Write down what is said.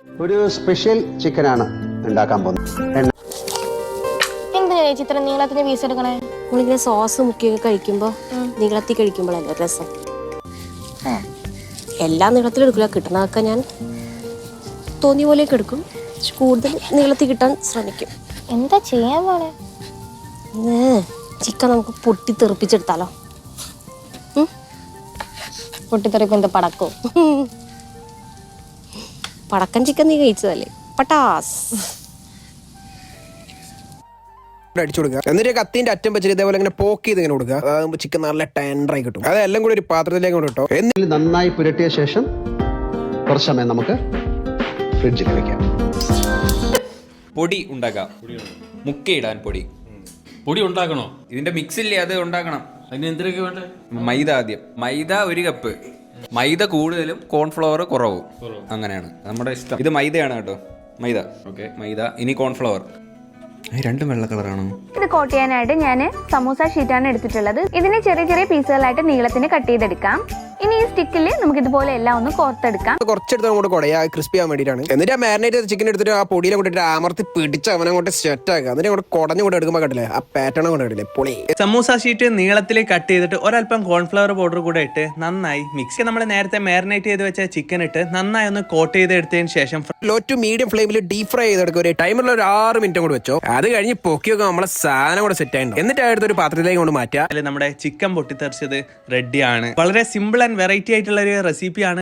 ഒരു സ്പെഷ്യൽ ചിക്കനാണ് ഉണ്ടാക്കാൻ പോകുന്നത്. എന്തിനാ ചേച്ചി ഇത്ര നീളത്തിന് പീസ് എടുക്കണേ? നമ്മളിങ്ങനെ സോസ് മുക്കിയൊക്കെ കഴിക്കുമ്പോൾ നീളത്തിൽ കഴിക്കുമ്പോഴല്ലേ രസം. എല്ലാ നീളത്തിലും എടുക്കില്ല, കിട്ടണതൊക്കെ ഞാൻ തോന്നിയ പോലെയൊക്കെ എടുക്കും, പക്ഷെ കൂടുതൽ നീളത്തിൽ കിട്ടാൻ ശ്രമിക്കും. എന്താ ചെയ്യാൻ പോണേ? ചിക്കൻ നമുക്ക് പൊട്ടി തെറിപ്പിച്ചെടുത്താലോ? പൊട്ടിത്തെറിപ്പ് എന്താ പടക്കോ? പടക്കൻ ചിക്കൻ നീ കഴിച്ചതല്ലേ? പട്ടാസ് അടിച്ചു കൊടുക്കുക. എന്നിട്ട് കത്തിന്റെ അറ്റം വെച്ചിട്ട് ഇതേപോലെ ഇങ്ങനെ പോക്ക് ചെയ്ത് ഇങ്ങനെ കൊടുക്കുക. അതാകുമ്പോൾ ചിക്കൻ നല്ല ടെൻഡറായി കിട്ടും. അതെല്ലാം കൂടി ഒരു പാത്രത്തിലേക്ക് കൊണ്ട് ഇട്ടോ. എന്നിട്ട് നന്നായി പുരട്ടിയ ശേഷം കുറച്ച് സമയം നമുക്ക് ഫ്രിഡ്ജിൽ വെക്കാം. പൊടി ഉണ്ടാക്കാം. മുക്കയിടാൻ പൊടി ഉണ്ടാക്കണോ? ഇതിന്റെ മിക്സ് ഇല്ലേ, അത് ഉണ്ടാക്കണം. അതിന് എന്തിനൊക്കെ വേണ്ടേ? മൈദ ആദ്യം. മൈദ 1 കപ്പ്. മൈദ കൂടുതലും കോൺഫ്ലവർ കുറവും, അങ്ങനെയാണ് നമ്മുടെ ഇഷ്ടം. ഇത് മൈദയാണ് കേട്ടോ, മൈദ. ഓക്കെ, മൈദ. ഇനി കോൺഫ്ലവർ. രണ്ടും വെള്ള കളറാണോ? ഇത് കോട്ട് ചെയ്യാനായിട്ട് ഞാൻ സമൂസ ഷീറ്റാണ് എടുത്തിട്ടുള്ളത്. ഇതിനെ ചെറിയ ചെറിയ പീസുകളായിട്ട് നീളത്തിന് കട്ട് ചെയ്തെടുക്കാം. ഇനി ഈ സ്റ്റിക്കിൽ നമുക്ക് ഇതുപോലെ എല്ലാം ഒന്ന് കോർത്തെടുക്കാം. കുറച്ചെടുത്ത് അങ്ങോട്ട് കുടയാ ക്രിസ്പി ആവാൻ വേണ്ടിയിട്ടാണ്. എന്നിട്ട് ആ മാരിനേറ്റ് ചെയ്ത ചിക്കൻ എടുത്തിട്ട് ആ പൊടിയിലെ കൊണ്ടിട്ട് അമർത്തി പിടിച്ച് അവനെ കൊണ്ട് സെറ്റ് ആക്കുക. എന്നിട്ട് അങ്ങോട്ട് കുടഞ്ഞു കൊണ്ട് എടുക്കുമ്പോൾ കണ്ടില്ലേ ആ പാറ്റേൺ കൊണ്ട് കണ്ടില്ലേ പൊളി. സമൂസ ഷീറ്റ് നീളത്തിൽ കട്ട് ചെയ്തിട്ട് ഒരല്പം കോൺഫ്ലവർ പൗഡർ കൂടെ ഇട്ട് നന്നായി മിക്സ്. നമ്മൾ നേരത്തെ മാരിനേറ്റ് ചെയ്ത് വെച്ച ചിക്കൻ ഇട്ട് നന്നായി ഒന്ന് കോട്ട് ചെയ്ത് എടുത്തതിന് ശേഷം ലോ ടു മീഡിയം ഫ്ലെയിമിൽ ഡീപ് ഫ്രൈ ചെയ്തെടുക്കുക. ഒരു ടൈമിൽ ഒരു 6 മിനിറ്റ് കൂടെ വെച്ചോ. അത് കഴിഞ്ഞ് പൊക്കി വെക്കുക. നമ്മളെ സാധനം കൂടെ സെറ്റ് ആയിട്ടുണ്ടോ. എന്നിട്ട് അടുത്ത ഒരു പാത്രത്തിലേക്ക് കൊണ്ട് മാറ്റുക. നമ്മുടെ ചിക്കൻ പൊട്ടിത്തെറിച്ചത് റെഡിയാണ്. വളരെ സിമ്പിൾ ആൻഡ് വെറൈറ്റി ആയിട്ടുള്ള ഒരു റെസിപ്പിയാണ്.